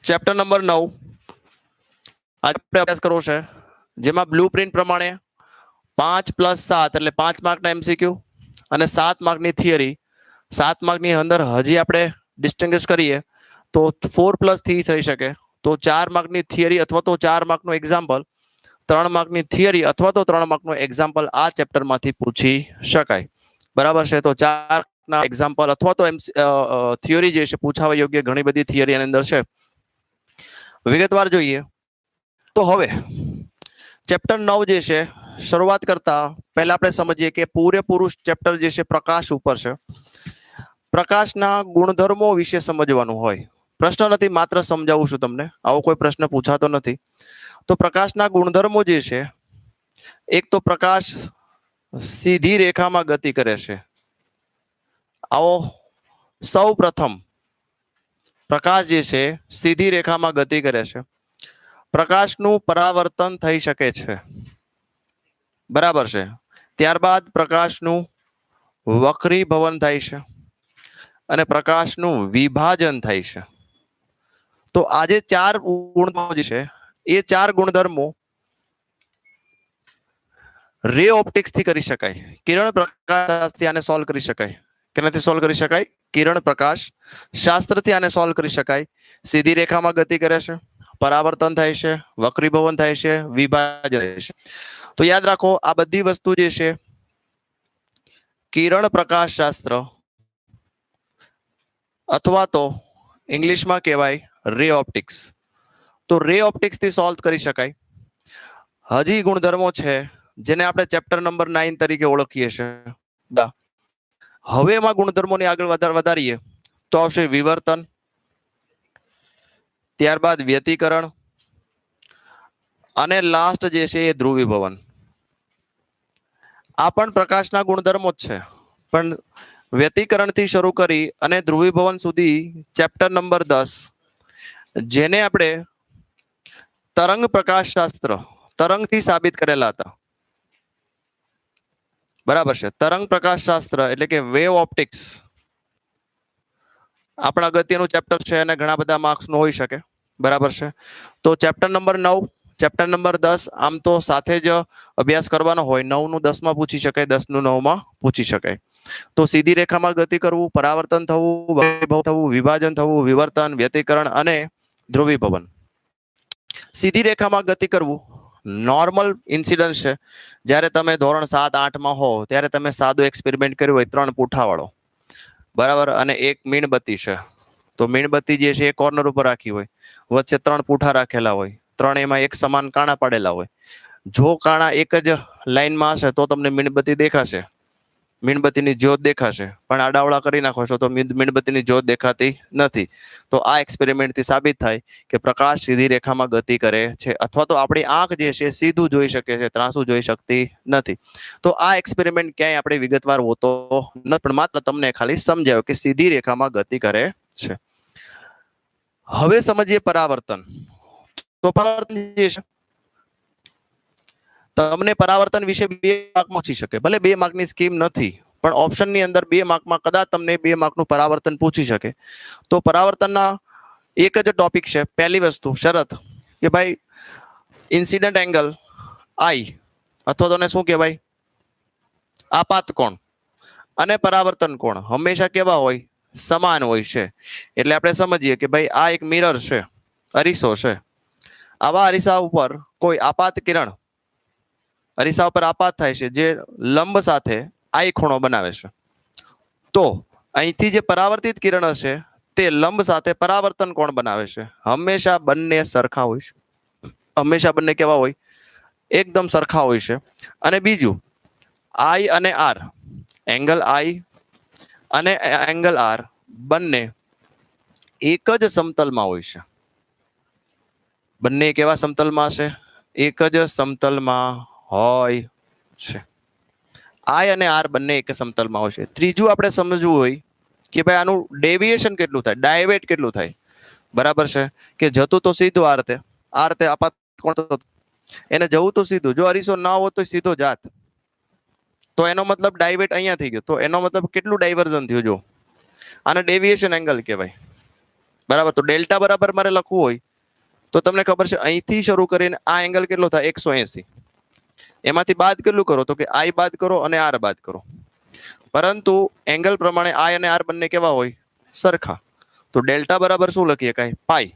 Chapter number 9 આજે આપણે અભ્યાસ કરવો છે, જેમાં બ્લુપ્રિન્ટ પ્રમાણે 5 + 7 એટલે 5 માર્કના એમસીક્યુ અને 7 માર્કની થિયરી. 7 માર્કની અંદર હજી આપણે ડિસ્ટિંગ્વિશ કરીએ તો 4 + 3 થઈ શકે, તો 4 માર્કની થિયરી અથવા તો 4 માર્કનું એક્ઝામ્પલ, 3 માર્કની થિયરી અથવા તો 3 માર્કનું એક્ઝામ્પલ આ ચેપ્ટરમાંથી પૂછી શકાય. બરાબર છે. તો 4 ના એક્ઝામ્પલ અથવા તો થિયરી જે છે પૂછાવા યોગ્ય ઘણી બધી થિયરી એની અંદર છે. વિગતવાર જોઈએ તો હવે ચેપ્ટર 9 જે છે શરૂઆત કરતા પહેલા આપણે સમજીએ કે પૂરેપૂરું ચેપ્ટર જે છે પ્રકાશ ઉપર છે. પ્રકાશના ગુણધર્મો વિશે સમજવાનું હોય. પ્રશ્ન નથી, માત્ર સમજાવું છું તમને, આવો કોઈ પ્રશ્ન પૂછાતો નથી. તો પ્રકાશના ગુણધર્મો જે છે, એક તો પ્રકાશ સીધી રેખામાં ગતિ કરે છે. આવો સૌ પ્રથમ પ્રકાશ જે છે સીધી રેખામાં ગતિ કરે છે. પ્રકાશનું પરાવર્તન થઈ શકે છે. બરાબર છે. ત્યારબાદ પ્રકાશનું વક્રીભવન થાય છે અને પ્રકાશનું વિભાજન થાય છે. તો આજે 4 ગુણધર્મો જે છે એ 4 ગુણધર્મો રે ઓપ્ટિક્સ થી કરી શકાય. કિરણ પ્રકાશથી આને સોલ્વ કરી શકાય. કેનાથી સોલ્વ કરી શકાય? કિરણ પ્રકાશ શાસ્ત્રથી આને સોલ્વ કરી શકાય. સીધી રેખામાં ગતિ કરે છે, પરાવર્તન થાય છે, વક્રીભવન થાય છે, વિભાજન થાય છે. તો યાદ રાખો, આ બધી વસ્તુ જે છે કિરણ પ્રકાશ શાસ્ત્ર અથવા તો ઇંગ્લિશમાં કહેવાય રે ઓપ્ટિક્સ. તો રે ઓપ્ટિક્સ થી સોલ્વ કરી શકાય. હજી ગુણધર્મો છે જેને આપણે ચેપ્ટર નંબર 9 તરીકે ઓળખીએ છીએ. હવે એમાં ગુણધર્મોની આગળ વધારીએ તો આવશે વિવર્તન, ત્યારબાદ વ્યતિકરણ અને લાસ્ટ જે છે એ ધ્રુવીભવન. આ પણ પ્રકાશના ગુણધર્મો જ છે, પણ વ્યતિકરણથી શરૂ કરી અને ધ્રુવીભવન સુધી ચેપ્ટર નંબર 10 જેને આપણે તરંગ પ્રકાશ શાસ્ત્ર તરંગથી સાબિત કરેલા હતા. બરાબર છે. તરંગ પ્રકાશ શાસ્ત્ર એટલે કે વેવ ઓપ્ટિક્સ આપણા અગત્યનું ચેપ્ટર છે અને ઘણા બધા માર્ક્સનું હોઈ શકે. બરાબર છે. તો ચેપ્ટર નંબર 9, ચેપ્ટર નંબર 10 આમ તો સાથે જ અભ્યાસ કરવાનો હોય. 9 નું 10 માં પૂછી શકાય, 10 નું 9 માં પૂછી શકાય. તો સીધી રેખામાં ગતિ કરવું, પરાવર્તન થવું, વક્રીભવ થવું, વિભાજન થવું, વિવર્તન, વ્યતિકરણ અને ધ્રુવીભવન. સીધી રેખામાં ગતિ કરવું નોર્મલ ઇન્સિડન્સ છે. જ્યારે તમે ધોરણ 7-8 માં હો ત્યારે તમે સાદો એક્સપેરિમેન્ટ કર્યો હોય, 3 પૂઠાવાળો, બરાબર, અને એક મીણબત્તી છે. તો મીણબત્તી જે છે એ કોર્નર ઉપર રાખી હોય, વચ્ચે 3 પૂઠા રાખેલા હોય, 3 એમાં એક સમાન કાણા પાડેલા હોય. જો કાણા એક જ લાઈનમાં હશે તો તમને મીણબત્તી દેખાશે, મીણબત્તીની જ્યોત દેખાશે. પણ આડાવડા કરી નાખો છો તો મીણબત્તીની જ્યોત દેખાતી નથી. તો આ એક્સપેરિમેન્ટથી સાબિત થાય કે પ્રકાશ સીધી રેખામાં ગતિ કરે છે, અથવા તો આપણી આંખ જે છે સીધું જોઈ શકે છે, ત્રાંસું જોઈ શકતી નથી. તો આ એક્સપેરિમેન્ટ ક્યાંય આપણે વિગતવાર હોતો નથી, પણ માત્ર તમને ખાલી સમજાવ્યો કે સીધી રેખામાં ગતિ કરે છે. હવે સમજીએ પરાવર્તન. તો પરાવર્તન જે છે, તમને પરાવર્તન વિશે 2 માર્કમાં પૂછી શકે. ભલે 2 માર્કની સ્કીમ નથી, પણ ઓપ્શનની અંદર 2 માર્કમાં કદાચ તમને 2 માર્કનું પરાવર્તન પૂછી શકે. તો પરાવર્તનના એક જ ટોપિક છે. પહેલી વસ્તુ શરત કે ભાઈ ઇન્સિડન્ટ એંગલ આઈ અથવા તો શું કહેવાય, આપાત કોણ અને પરાવર્તન કોણ હંમેશા કેવા હોય? સમાન હોય છે. એટલે આપણે સમજીએ કે ભાઈ આ એક મિરર છે, અરીસો છે. આવા અરીસા ઉપર કોઈ આપાત કિરણ અરીસા ઉપર આપાત થાય છે જે લંબ સાથે આઈ ખૂણો બનાવે છે. તો અહીંથી જે પરાવર્તિત કિરણ હશે તે લંબ સાથે પરાવર્તન કોણ બનાવે છે? હંમેશા બંને સરખા હોય છે. હંમેશા બંને કેવા હોય? એકદમ સરખા હોય છે. અને બીજું, આઈ અને આર, એંગલ આઈ અને એંગલ આર બંને એક જ સમતલમાં હોય છે. બંને કેવા સમતલમાં હશે? એક જ સમતલમાં હોય છે. આઈ અને આર બંને એક સમતલમાં હોય છે. ત્રીજું આપણે સમજવું હોય કે ભાઈ આનું ડેવિએશન કેટલું થાય, ડાયવેટ કેટલું થાય. બરાબર છે. કે જતું તો સીધું આ રીતે આપાત કોણ તો એને જવું તો સીધું. જો અરીસો ના હોત તો સીધો જાત, તો એનો મતલબ ડાયવેટ અહીંયા થઈ ગયો. તો એનો મતલબ કેટલું ડાયવર્ઝન થયું? જો આને ડેવિએશન એંગલ કહેવાય. બરાબર. તો ડેલ્ટા બરાબર મારે લખવું હોય તો તમને ખબર છે અહીંથી શરૂ કરીને આ એંગલ કેટલો થાય 180. એમાંથી બાદ કેટલું કરો તો કે આઈ બાદ કરો અને આર બાદ કરો. પરંતુ એંગલ પ્રમાણે આઈ અને આર બંને કેવા હોય? સરખા. તો ડેલ્ટા બરાબર શું લખીએ કાંઈ? પાઈ.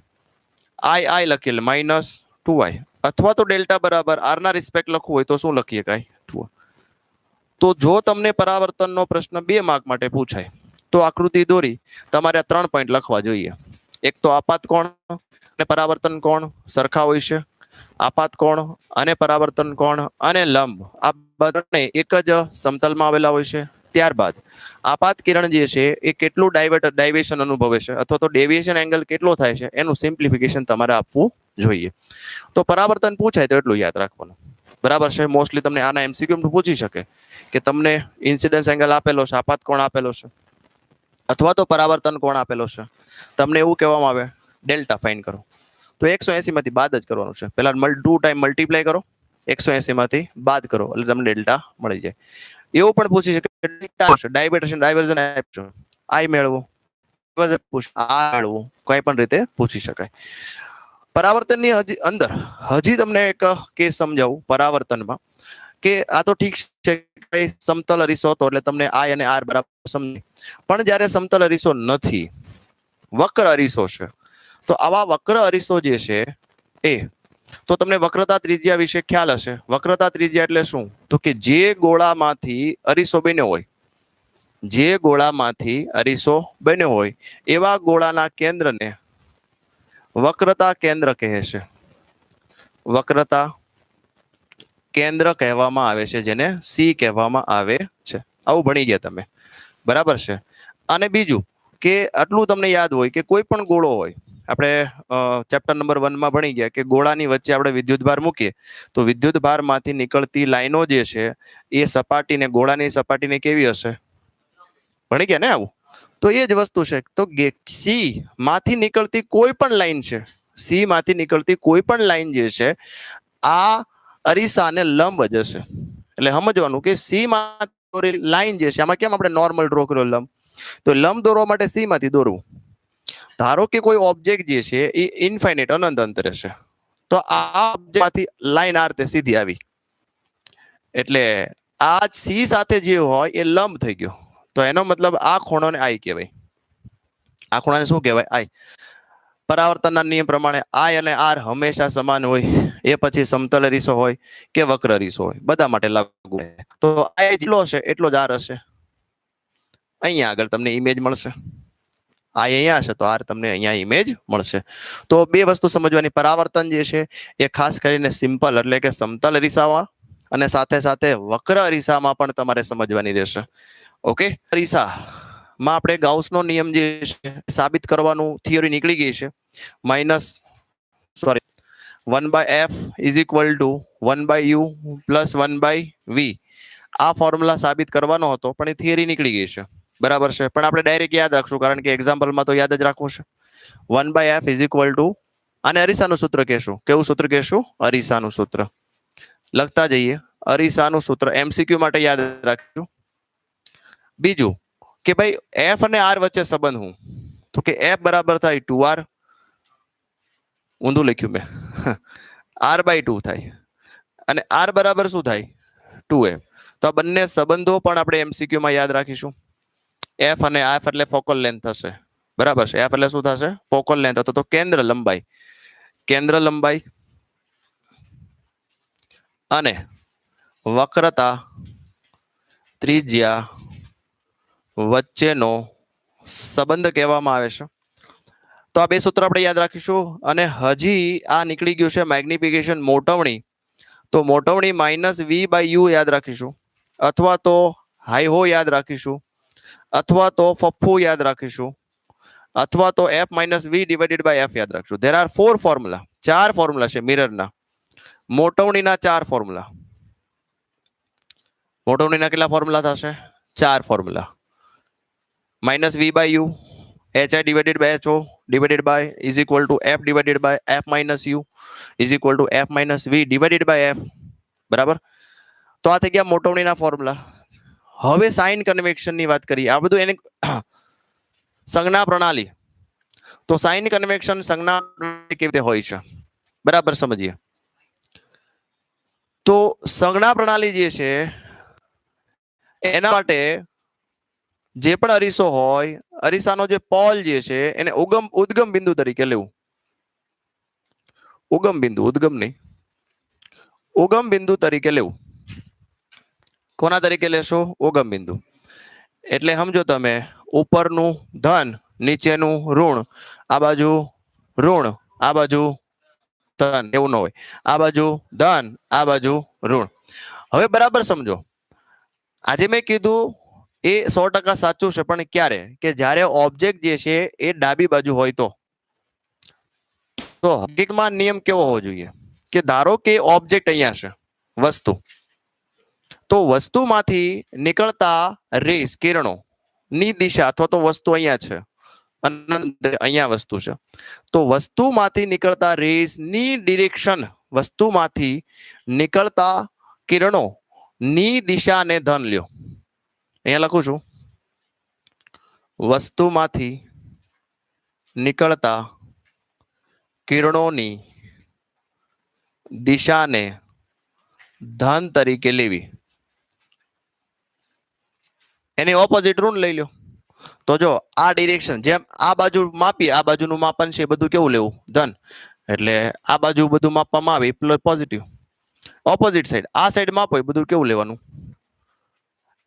આઈ લખીએ એટલે -2i. અથવા તો ડેલ્ટા બરાબર આર ના રિસ્પેક્ટ લખવું હોય તો શું લખીએ કાંઈ? 2i. તો જો તમને પરાવર્તનનો પ્રશ્ન 2 માર્ક માટે પૂછાય તો આકૃતિ દોરી તમારે આ 3 પોઈન્ટ લખવા જોઈએ. એક તો આપાત કોણ અને પરાવર્તન કોણ સરખા હોય છે. આપાત કોણ અને પરાવર્તન કોણ અને લંબ આ બંને એક જ સમતલમાં આવેલા હોય છે. ત્યારબાદ આપાત કિરણ જે છે એ કેટલું ડાયવેશન અનુભવે છે અથવા તો ડેવિએશન એંગલ કેટલો થાય છે એનું સિમ્પ્લિફિકેશન તમારે આપવું જોઈએ. તો પરાવર્તન પૂછાય તો એટલું યાદ રાખવાનું. બરાબર છે. મોસ્ટલી તમને આના એમસીક્યુ પૂછી શકે કે તમને ઇન્સિડન્સ એંગલ આપેલો છે, આપાત કોણ આપેલો છે અથવા તો પરાવર્તન કોણ આપેલો છે. તમને એવું કહેવામાં આવે ડેલ્ટા ફાઇન્ડ કરો. તો 180 માંથી બાદ જ કરવાનું છે. પહેલા 2 ટાઈમ મલ્ટીપ્લાય કરો, 180 માંથી બાદ કરો એટલે તમને ડેલ્ટા મળી જાય. એવું પણ પૂછી શકે ડાયવર્ઝન આપજો, આઈ મેળવો, આ મેળવો, કઈ પણ રીતે પૂછી શકાય. પરાવર્તનની અંદર હજી તમને એક કેસ સમજાવું પરાવર્તનમાં કે આ તો ઠીક છે સમતલ અરીસો હતો એટલે તમને આઈ અને આર બરાબર સમજે. પણ જ્યારે સમતલ અરીસો નથી, વક્ર અરીસો છે, તો આવા વક્ર અરીસો જે છે એ તો તમને વક્રતા ત્રિજ્યા વિશે ખ્યાલ હશે. વક્રતા ત્રિજ્યા એટલે શું? તો કે જે ગોળામાંથી અરીસો બન્યો હોય, જે ગોળામાંથી અરીસો બન્યો હોય એવા ગોળાના કેન્દ્રને વક્રતા કેન્દ્ર કહે છે. વક્રતા કેન્દ્ર કહેવામાં આવે છે, જેને સી કહેવામાં આવે છે. આવું ભણી ગયા તમે. બરાબર છે. અને બીજું કે આટલું તમને યાદ હોય કે કોઈ પણ ગોળો હોય, આપણે ચેપ્ટર નંબર 1 માં ભણી ગયા કે ગોળાની વચ્ચે આપણે વિદ્યુત ભાર મૂકીએ તો વિદ્યુત ભારમાંથી નીકળતી લાઈનો જે છે એ સપાટીને ગોળાની સપાટીને કેવી હશે? ભણી ગયા ને આવું? તો એ જ વસ્તુ છે. તો સી માંથી નીકળતી કોઈ પણ લાઈન છે, સી માંથી નીકળતી કોઈ પણ લાઈન જે છે આ અરીસાને લંબ જ હશે. એટલે સમજવાનું કે સી માં લાઈન જે છે આમાં કેમ આપણે નોર્મલ ડ્રો કર્યો લંબ, તો લંબ દોરવા માટે સી માંથી દોરવું. ધારો કે કોઈ ઓબ્જેક્ટ જે છે એ ઇન્ફાઇનાઇટ અનંત અંતરે છે, તો આ ઓબ્જેક્ટમાંથી લાઈન આ રીતે સીધી આવી એટલે આ સી સાથે જે હોય એ લંબ થઈ ગયો. તો એનો મતલબ આ ખૂણોને આઈ કહેવાય. આ ખૂણાને શું કહેવાય? આઈ. પરાવર્તનના નિયમ પ્રમાણે આઈ અને આર હંમેશા સમાન હોય. એ પછી સમતલ અરીસો હોય કે વક્ર અરીસો હોય, બધા માટે લાગુ. તો આઈ જેટલો હશે એટલો જ આર હશે. અહીંયા આગળ તમને ઇમેજ મળશે. આ અહીંયા હશે તો આર તમને અહીંયા ઇમેજ મળશે. તો બે વસ્તુ સમજવાની. પરાવર્તન જે છે એ ખાસ કરીને સિમ્પલ એટલે કે સમતલ અરીસામાં અને સાથે સાથે વક્ર અરીસામાં પણ તમારે સમજવાની રહેશે. ઓકે. અરીસામાં આપણે ગાઉસનો નિયમ જે છે સાબિત કરવાનું થિયરી નીકળી ગઈ છે. 1/f = 1/u + 1/v. આ ફોર્મ્યુલા સાબિત કરવાનો હતો પણ એ થિયરી નીકળી ગઈ છે. બરાબર છે. પણ આપણે ડાયરેક્ટ યાદ રાખશું કારણ કે એક્ઝામ્પલમાં તો યાદ જ રાખવું છે. 1/f = અને અરીસાનું સૂત્ર કહેશું. કેવું સૂત્ર કહેશું? અરીસાનું સૂત્ર. લખતા જઈએ. અરીસાનું સૂત્ર એમસીક્યુ માટે યાદ રાખજો. બીજું કે ભાઈ એફ અને આર વચ્ચે સંબંધ હું, તો કે એફ બરાબર થાય 2r. ઊંધું લખ્યું મેં. r/2 થાય અને r બરાબર શું થાય? 2f. તો આ બંને સંબંધો પણ આપણે એમસીક્યુ માં યાદ રાખીશું. એફ અને એફ એટલે ફોકલ લેન્થ થશે. બરાબર છે. એફ એટલે શું થશે? ફોકલ લેન્થ અથવા તો કેન્દ્ર લંબાઈ. કેન્દ્ર લંબાઈ અને વક્રતા ત્રિજ્યા વચ્ચેનો સંબંધ કહેવામાં આવે છે. તો આ બે સૂત્ર આપણે યાદ રાખીશું. અને હજી આ નીકળી ગયું છે મેગ્નિફિકેશન મોટવણી. તો મોટવણી -v/u યાદ રાખીશું, અથવા તો હાઈહો યાદ રાખીશું, અથવા તો ફફ્ફુ યાદ રાખીશું, અથવા તો f - v / f યાદ રાખીશું. There are 4 formula. 4 ફોર્મ્યુલા છે મિરરના. મોટવણીના 4 ફોર્મ્યુલા. મોટવણીના કેટલા ફોર્મ્યુલા થશે? 4 formula. -v/u hi / ho / f - f - u f - v / f. બરાબર. તો આ થઈ ગયા મોટવણીના ફોર્મ્યુલા. હવે સાઇન કન્વેક્શન ની વાત કરીએ. આ બધું એની સંજ્ઞા પ્રણાલી. તો સાઇન કન્વેક્શન સંજ્ઞા કેવી રીતે હોય છે બરાબર સમજીએ. તો સંજ્ઞા પ્રણાલી જે છે એના માટે જે પણ અરીસો હોય અરીસાનો જે પોલ જે છે એને ઉદ્ગમ બિંદુ તરીકે લેવું. ઉદ્ગમ નહીં, ઉગમ બિંદુ તરીકે લેવું. કોના તરીકે લેશો? ઉગમ બિંદુ. એટલે સમજો તમે, ઉપરનું ધન, નીચેનું ઋણ, આ બાજુ ઋણ, આ બાજુ ધન, એવું ન હોય. આ બાજુ ધન, આ બાજુ ઋણ. હવે બરાબર સમજો, આજે મેં કીધું એ 100% સાચું છે, પણ ક્યારે? કે જ્યારે ઓબ્જેક્ટ જે છે એ ડાબી બાજુ હોય તો હકીકતમાં નિયમ કેવો હોવો જોઈએ? કે ધારો કે ઓબ્જેક્ટ અહીંયા છે, વસ્તુ, તો વસ્તુમાંથી નીકળતા રેસ, કિરણો ની દિશા, અથવા તો વસ્તુ અહીંયા છે અને અહીંયા વસ્તુ છે, તો વસ્તુમાંથી નીકળતા રેસ ની ડિરેક્શન, વસ્તુમાંથી નીકળતા કિરણો ની દિશાને ધન લ્યો. અહીંયા લખું છું, વસ્તુમાંથી નીકળતા કિરણોની દિશાને ધન તરીકે લેવી. એની ઓપોઝિટ ઋણ લઈ લો. તો જો આ ડિરેક્શન, જેમ આ બાજુ માપીએ, આ બાજુનું માપન છે બધું કેવું લેવું? ધન. એટલે આ બાજુ બધું માપવામાં આવે પ્લસ પોઝિટિવ. ઓપોઝિટ સાઈડ, આ સાઈડ માપો એ બધું કેવું લેવાનું?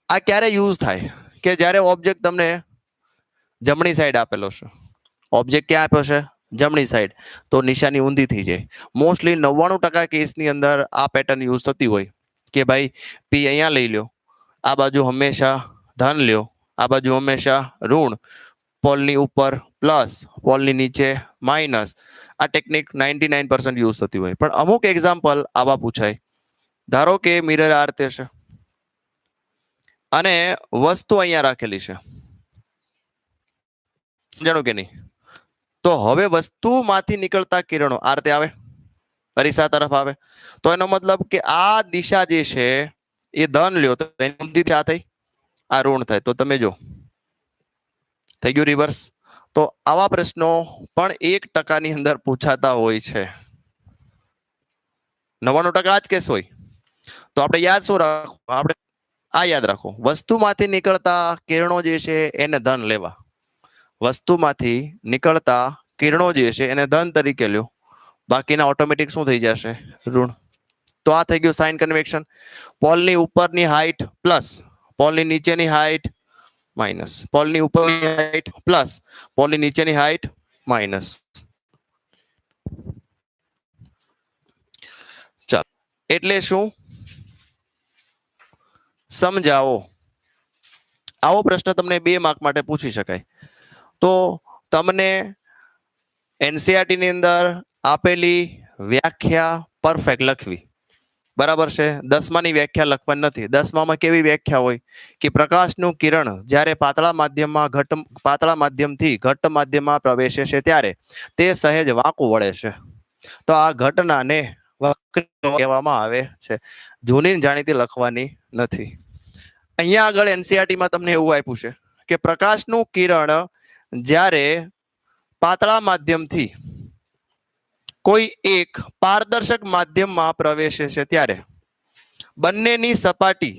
આ ક્યારે યુઝ થાય? કે જ્યારે ઓબ્જેક્ટ તમને જમણી સાઈડ આપેલો છે, ઓબ્જેક્ટ ક્યાં આપ્યો છે? જમણી સાઈડ, તો નિશાની ઊંધી થઈ જાય. મોસ્ટલી 99% કેસની અંદર આ પેટર્ન યુઝ થતી હોય કે ભાઈ પી અહીંયા લઈ લ્યો, આ બાજુ હંમેશા ધન લ્યો, આ બાજુ હંમેશા ઋણ, પોલની ઉપર પ્લસ, પોલની નીચે માઇનસ. આ ટેકનિક 99% યુઝ થતી હોય, પણ અમુક એક્ઝામ્પલ આવા પૂછાય. ધારો કે મિરર આ રીતે છે અને વસ્તુ અહીંયા રાખેલી છે, સમજાણું કે નહીં? તો હવે વસ્તુમાંથી નીકળતા કિરણો આ રીતે આવે, અરીસા તરફ આવે, તો એનો મતલબ કે આ દિશા જે છે એ ધન લ્યો તો એની ઊંધી દિશા થઈ, આ ઋણ થાય. તો તમે જો થઈ ગયું રિવર્સ. તો આવા પ્રશ્નો પણ 1% ની અંદર પૂછાતા હોય છે. 99% આ જ કેસ હોય. તો આપણે યાદ શું રાખવું? આપણે આ યાદ રાખો, વસ્તુમાંથી નીકળતા કિરણો જે છે એને ધન લેવા. વસ્તુમાંથી નીકળતા કિરણો જે છે એને ધન તરીકે લ્યો, બાકીના ઓટોમેટિક શું થઈ જશે? ઋણ. તો આ થઈ ગયું સાઇન કન્વેક્શન. પોલની ઉપરની હાઈટ પ્લસ, પોલની નીચેની હાઈટ માઇનસ, પોલની ઉપરની હાઈટ પ્લસ, પોલની નીચેની હાઈટ માઇનસ. ચાલો, એટલે શું સમજાવો. આવો પ્રશ્ન તમને 2 માર્ક માટે પૂછી શકાય. તો તમને એનસીઈઆરટી ની અંદર આપેલી વ્યાખ્યા પરફેક્ટ લખવી, બરાબર છે? 10માની વ્યાખ્યા લખવાની નથી. 10મામાં કેવી વ્યાખ્યા હોય કે પ્રકાશનું કિરણ જ્યારે પાતળા માધ્યમથી ઘટ્ટ માધ્યમમાં પ્રવેશે છે ત્યારે તે સહેજ વાંકું વળે છે. તો આ ઘટનાને વક્રી કહેવામાં આવે છે. જૂની જાણીતી લખવાની નથી. અહીંયા આગળ એનસીઈઆરટીમાં તમને એવું આપ્યું છે કે પ્રકાશનું કિરણ જ્યારે પાતળા માધ્યમથી કોઈ એક પારદર્શક માધ્યમમાં પ્રવેશે છે ત્યારે બંનેની સપાટી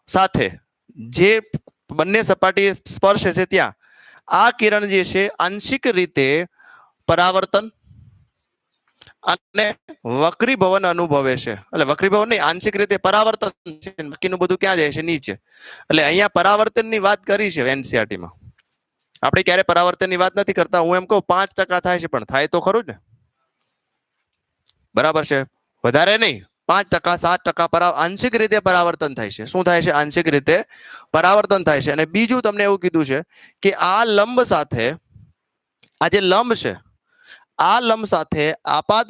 સાથે, જે બંને સપાટી સ્પર્શે છે ત્યાં આ કિરણ જે છે આંશિક રીતે પરાવર્તન અને વક્રીભવન અનુભવે છે. એટલે વક્રીભવન નહીં, આંશિક રીતે પરાવર્તન છે, બાકીનું બધું ક્યાં જાય છે? નીચે. એટલે અહીંયા પરાવર્તનની વાત કરી છે એનસીઈઆરટીમાં. આપણે ક્યારે પરાવર્તનની વાત નથી કરતા. હું એમ કહું 5% થાય છે, પણ થાય તો ખરું જ ને, બરાબર છે? વધારે નહીં, 5%, 7% આંશિક રીતે પરાવર્તન થાય છે. શું થાય છે? આંશિક રીતે પરાવર્તન થાય છે. અને બીજું તમને એવું કીધું છે કે આ લંબ સાથે, આ જે લંબ છે, આ લંબ સાથે આપાત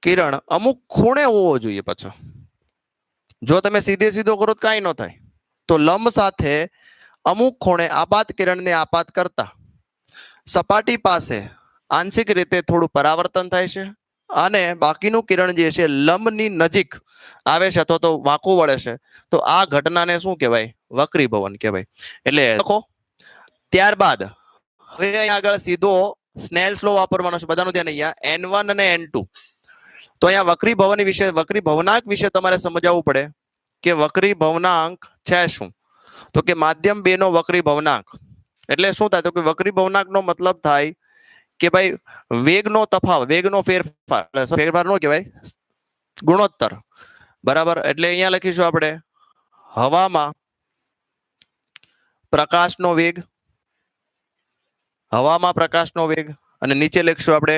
કિરણ અમુક ખૂણે હોવો જોઈએ. પાછો જો તમે સીધો કરો તો કાંઈ ન થાય. તો લંબ સાથે અમુક ખૂણે આપાત કિરણને આપાત કરતા સપાટી પાસે આંશિક રીતે થોડું પરાવર્તન થાય છે અને બાકીનું કિરણ જે છે લંબની નજીક આવે છે અથવા તો વાંકું વળે છે. તો આ ઘટનાને શું કહેવાય? વક્રીભવન કહેવાય. એટલે લખો. ત્યારબાદ હવે અહીંયા આગળ સીધો સ્નેલ્સ લો વાપરવાનો છે. બધાનું ધ્યાન અહીંયા N1 અને N2. તો અહીંયા વક્રીભવન વિશે, વક્રીભવનાંક વિશે તમારે સમજાવવું પડે કે વક્રીભવનાંક છે શું. તો કે માધ્યમ 2 નો વક્રીભવનાંક એટલે શું થાય? તો કે વક્રીભવનાંકનો મતલબ થાય કે ભાઈ વેગનો તફાવત, વેગનો ફેરફાર, ફેરફાર નો કહેવાય, ગુણોત્તર. બરાબર. એટલે અહીંયા લખીશું આપણે હવામાં પ્રકાશનો વેગ, હવામાં પ્રકાશનો વેગ, અને નીચે લખીશું આપણે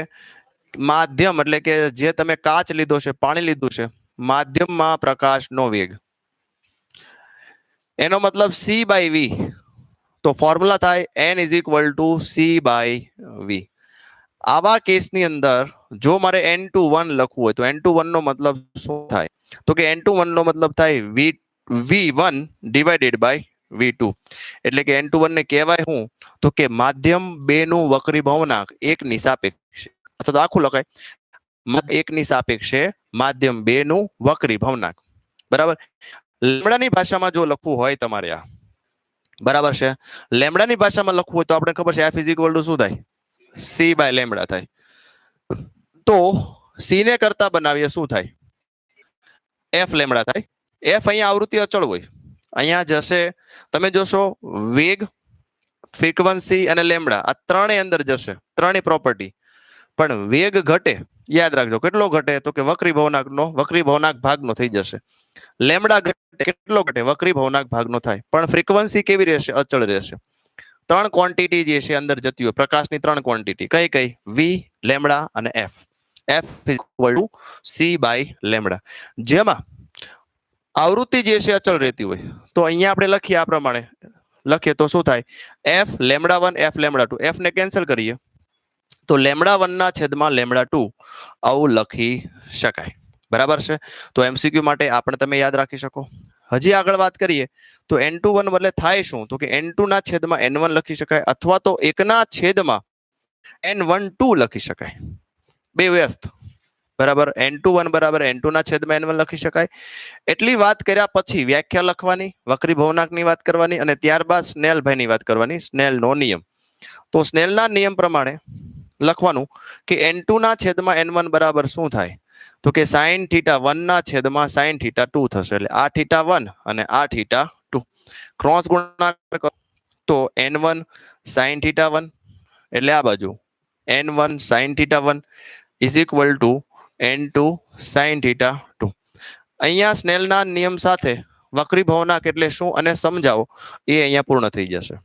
માધ્યમ એટલે કે જે તમે કાચ લીધો છે, પાણી લીધું છે, માધ્યમમાં પ્રકાશનો વેગ. એનો મતલબ C/V. તો ફોર્મ્યુલા થાય N = C/V. આવા કેસની અંદર જો મારે N21 લખવું હોય તો N21 નો મતલબ શું થાય? તો કે N21 નો મતલબ થાય V1 / V2. એટલે કે N21 ને કહેવાય હું? તો કે માધ્યમ 2 નું વક્રીભવનાંક 1 ની સાપેક્ષે, અથવા તો આખું લખાય 1 ની સાપેક્ષે માધ્યમ 2 નું વક્રીભવનાંક. બરાબર. લેમડાની ભાષામાં જો લખવું હોય તમારે આ, બરાબર છે, લેમડાની ભાષામાં લખવું હોય તો આપણે ખબર છે F = શું થાય? C/λ થાય. તો C ને કરતા બનાવીએ શું થાય? F લેમડા થાય. F અહીંયા આવૃત્તિ અચળ હોય. અહીંયા જશે, તમે જોશો વેગ, ફ્રીક્વન્સી અને લેમડા આ ત્રણેય અંદર જશે, ત્રણેય પ્રોપર્ટી. પણ વેગ ઘટે, યાદ રાખજો કેટલો ઘટે? તો કે વક્રીભવનાંક ભાગનો થઈ જશે. લેમડા ઘટે, કેટલો ઘટે? વક્રીભવનાંક ભાગનો થાય. પણ ફ્રીક્વન્સી કેવી રહેશે? અચળ રહેશે. 3 ક્વોન્ટિટી જે છે અંદર જતી હોય, પ્રકાશની 3 ક્વોન્ટિટી કઈ કઈ? V, લેમડા અને F. F = C/λ. જેમાં આવૃત્તિ જે છે અચળ રહેતી હોય. તો અહીંયા આપણે લખીએ આ પ્રમાણે, લખીએ તો શું થાય? F λ1 F λ2. F ને કેન્સલ કરીએ તો λ1 ના છેદમાં λ2 આવું લખી શકાય. બરાબર છે. તો MCQ માટે આપણે તમે યાદ રાખી શકો. હજી આગળ વાત કરીએ તો N21 બદલે થાય શું? તો કે N2 ના છેદમાં N1 લખી શકાય, અથવા તો 1 ના છેદમાં N12 લખી શકાય. બે વ્યસ્ત. બરાબર. N21 = N2 ના છેદમાં N1 લખી શકાય. એટલી વાત કર્યા પછી વ્યાખ્યા લખવાની, વક્રીભવનાંકની વાત કરવાની, અને ત્યારબાદ સ્નેલભાઈની વાત કરવાની, સ્નેલનો નિયમ. તો સ્નેલના નિયમ પ્રમાણે લખવાનું કે N2 ના છેદમાં N1 બરાબર શું થાય? તો કે sin θ1 ના છેદમાં sin θ2 થશે. એટલે આ θ1 અને આ θ2 ક્રોસ ગુણાકાર કરો તો N1 sin θ1 એટલે આ બાજુ N1 sin θ1 = N2 sin θ2. અહીંયા સ્નેલના નિયમ સાથે વક્રીભવનાંક એટલે શું અને સમજાવો એ અહીંયા પૂર્ણ થઈ જશે.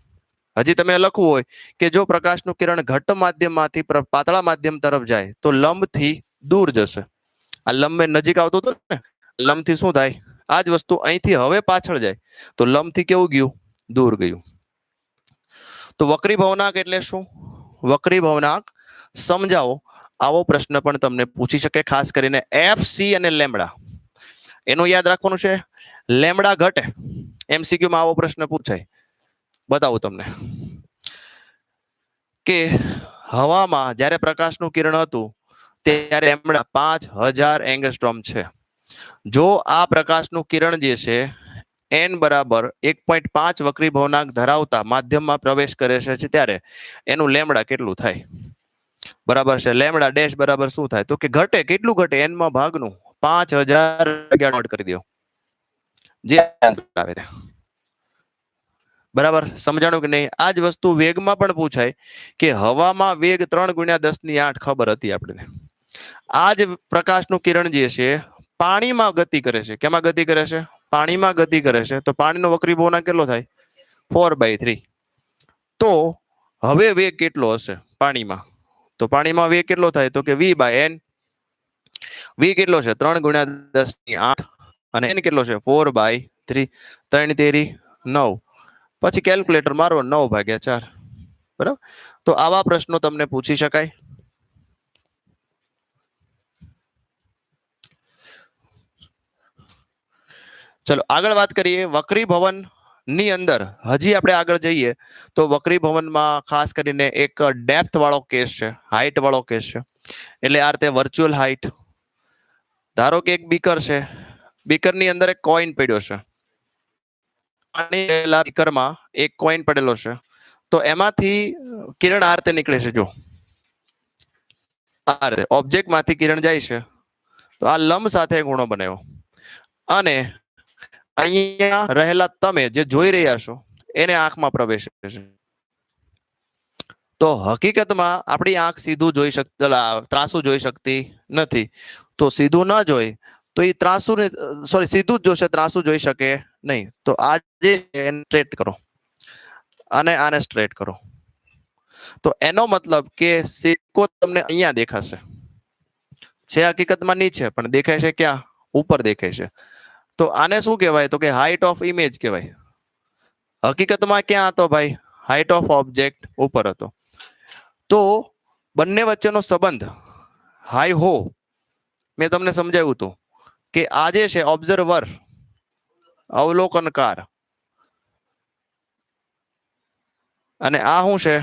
હજી તમે લખવું હોય કે જો પ્રકાશનું કિરણ ઘટ્ટ માધ્યમમાંથી પાતળા માધ્યમ તરફ જાય તો લંબથી દૂર જશે. આ લંબ નજીક આવતું હતું ને, લંબથી શું થાય? આ જ વસ્તુ અહીંથી હવે પાછળ જાય તો લંબથી કેવું ગયું? દૂર ગયું. તો વક્રીભવનાંક એટલે શું? વક્રીભવનાંક સમજાવો આવો પ્રશ્ન પણ તમને પૂછી શકે. ખાસ કરીને F, C અને લેમડા એનું યાદ રાખવાનું છે. લેમડા ઘટે, MCQ માં આવો પ્રશ્ન પૂછાય. બતાવું તમને કે હવામાં જ્યારે પ્રકાશનું કિરણ હતું ત્યારે લેમડા 5000 એંગસ્ટ્રોમ છે. જો આ પ્રકાશનું કિરણ જે છે N = 1.5 વક્રીભવનાંક ધરાવતા માધ્યમમાં પ્રવેશ કરે છે ત્યારે એનું લેમડા કેટલું થાય? બરાબર છે. લેમડા ડેશ બરાબર શું થાય? તો કે ઘટે, કેટલું ઘટે? N માં ભાગનું 5000 નોટ કરી દો જે આવે તે. બરાબર. સમજાણું કે નહીં? આ જ વસ્તુ વેગમાં પણ પૂછાય કે હવામાં વેગ 3 × 10⁸ ખબર હતી આપણે. આ જ પ્રકાશનું કિરણ જે છે પાણીમાં ગતિ કરે છે. કેમાં ગતિ કરે છે? પાણીમાં ગતિ કરે છે. તો પાણીનો વક્રીભવનાંક કેટલો થાય? 4/3. તો હવે વેગ કેટલો હશે પાણીમાં? તો પાણીમાં વેગ કેટલો થાય? તો કે V/N. V કેટલો છે? 3 × 10⁸ અને N કેટલો છે? 4/3. 3 તેરી 9. પછી કેલ્ક્યુલેટર મારો 9/4. બરાબર. તો આવા પ્રશ્નો તમને પૂછી શકાય. ચલો આગળ વાત કરીએ વક્રીભવન ની અંદર. હજી આપણે આગળ જઈએ તો વક્રીભવનમાં ખાસ કરીને એક ડેપ્થ વાળો કેસ છે, હાઈટ વાળો કેસ છે. એટલે આ રીતે વર્ચ્યુઅલ હાઈટ. ધારો કે એક બીકર છે, બીકરની અંદર એક કોઈન પડ્યો છે. પાણી રહેલા બીકરમાં એક કોઈન પડેલો છે, તો એમાંથી કિરણ આ રીતે નીકળે છે. જો આ રીતે ઓબ્જેક્ટ માંથી કિરણ જાય છે, તો આ લંબ સાથે ખૂણો બનાવ્યો, અને અહીંયા રહેલા તમે જે જોઈ રહ્યા છો એને આંખમાં પ્રવેશે છે. તો હકીકતમાં આપણી આંખ સીધું જોઈ ત્રાસુ જોઈ શકતી નથી. તો સીધું ન જોઈ તો એ ત્રાસુ સીધું જ જોશે, ત્રાસુ જોઈ શકે નહીં. તો આ જે સ્ટ્રેટ કરો અને આને સ્ટ્રેટ કરો, તો એનો મતલબ કે સિક્કો તમને અહીંયા દેખાશે, છે હકીકતમાં નીચે પણ દેખાય છે ક્યાં? ઉપર દેખાય છે. તો આને શું કહેવાય? તો કે હાઈટ ઓફ ઇમેજ કહેવાય. હકીકતમાં ક્યાં હતો ભાઈ? હાઈટ ઓફ ઓબ્જેક્ટ ઉપર હતો. તો બંને વચ્ચેનો સંબંધ હાઈ હો મેં તમને સમજાવ્યું હતું કે આ જે છે ઓબ્ઝર્વર, અવલોકનકાર, અને આ શું છે?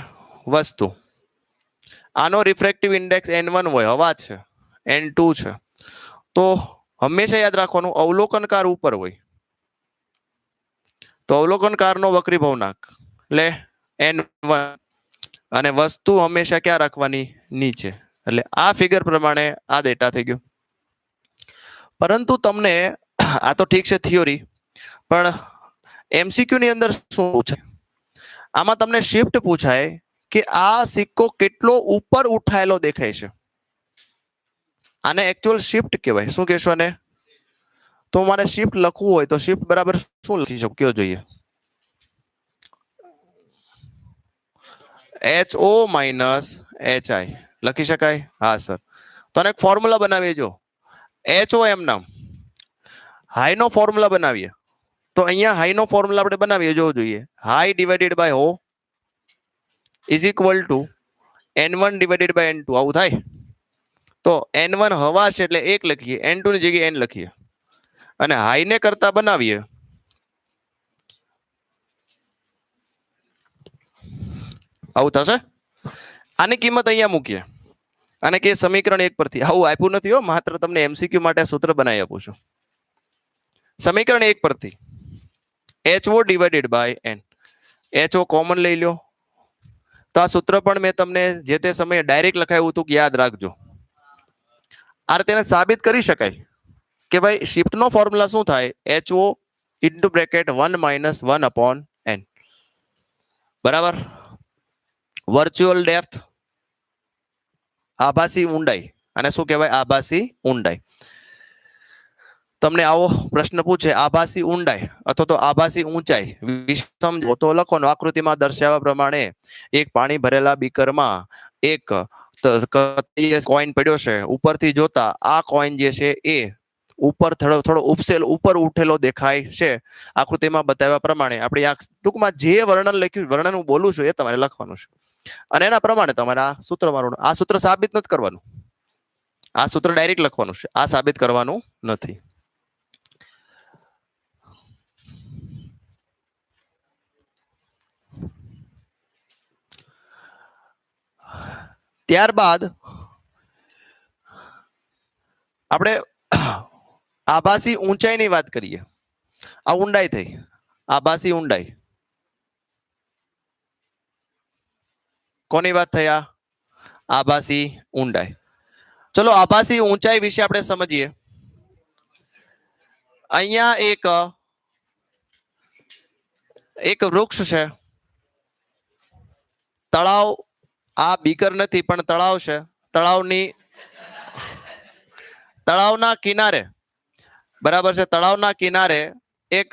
વસ્તુ. આનો રિફ્રેક્ટિવ ઇન્ડેક્સ n1 હોય, હવા છે, n2 છે. તો હંમેશા યાદ રાખવાનું અવલોકનકાર ઉપર હોય, તો અવલોકનકારનો વક્રી ભવનાક એટલે n1, અને વસ્તુ હંમેશા ક્યાં રાખવાની? નીચે. એટલે આ ફિગર પ્રમાણે આ ડેટા થઈ ગયો. પરંતુ તમને આ તો ઠીક છે થિયોરી, પણ એમસીક્યુ ની અંદર શું પૂછાય? આમાં તમને શિફ્ટ પૂછાય કે આ સિક્કો કેટલો ઉપર ઉઠાયેલો દેખાય છે. આને એકચ્યુઅલ શિફ્ટ કહેવાય. શું કહેશો આને? તો મારે શિફ્ટ લખવું હોય તો શિફ્ટ બરાબર શું લખી શકું? કયો જોઈએ? HO માઇનસ HI લખી શકાય? હા સર. તો એક ફોર્મ્યુલા બનાવીએ. જો HO એમ નામ હાઈ નો ફોર્મ્યુલા બનાવીએ, તો અહીંયા હાઈ નો ફોર્મ્યુલા આપણે બનાવીએ. જોવું જોઈએ hi divided by ho is equal to n1 divided by n2. આવું થાય. તો n1 હવા છે એટલે 1 લખીએ, n2 ની જગ્યાએ n લખીએ, અને હાઈ ને કરતા બનાવીએ. આવું થશે. આની કિંમત અહીંયા મૂકીએ અને કે સમીકરણ 1 પરથી. આવું આપ્યું નથી હો, માત્ર તમને એમસીક્યુ માટે સૂત્ર બનાવી આપું છું. સમીકરણ 1 પરથી HO divided by n, HO common લઈ લો. તો આ સૂત્ર પણ મેં તમને જે તે સમયે ડાયરેક્ટ લખાયું હતું કે યાદ રાખજો. આ રીતે સાબિત કરી શકાય કે ભાઈ શિફ્ટ નો ફોર્મ્યુલા શું થાય? HO into bracket 1 minus 1 upon n, બરાબર. વર્ચ્યુઅલ ડેપ્થ, આભાસી ઊંડાઈ, અને શું કહેવાય? આભાસી ઊંડાઈ. તમને આવો પ્રશ્ન પૂછે આભાસી ઊંડાઈ અથવા તો આભાસી ઊંચાઈ વિશે સમજો તો લખોનો આકૃતિમાં દર્શાવ્યા પ્રમાણે એક પાણી ભરેલા બીકરમાં એક કોઈન પડ્યો છે. ઉપરથી જોતા આ કોઈન જે છે એ ઉપર થોડો ઉપર ઉઠેલો દેખાય છે. આકૃતિમાં બતાવ્યા પ્રમાણે આપણે આ ટૂંકમાં જે વર્ણન લખ્યું, વર્ણન હું બોલું છું એ તમારે લખવાનું છે, અને એના પ્રમાણે તમારે આ સૂત્ર મારવાનું. આ સૂત્ર સાબિત નથી કરવાનું, આ સૂત્ર ડાયરેક્ટ લખવાનું છે, આ સાબિત કરવાનું નથી. ત્યારબાદ આપણે આભાસી ઊંચાઈની વાત કરીએ. આ ઊંડાઈ થઈ, આભાસી ઊંડાઈ. કોની વાત થઈ? આભાસી ઊંડાઈ. ચલો આભાસી ઊંચાઈ વિશે આપણે સમજીએ. અહીંયા એક વૃક્ષ છે, તળાવ. આ બીકર નથી પણ તળાવ છે. તળાવના કિનારે, બરાબર છે, તળાવના કિનારે એક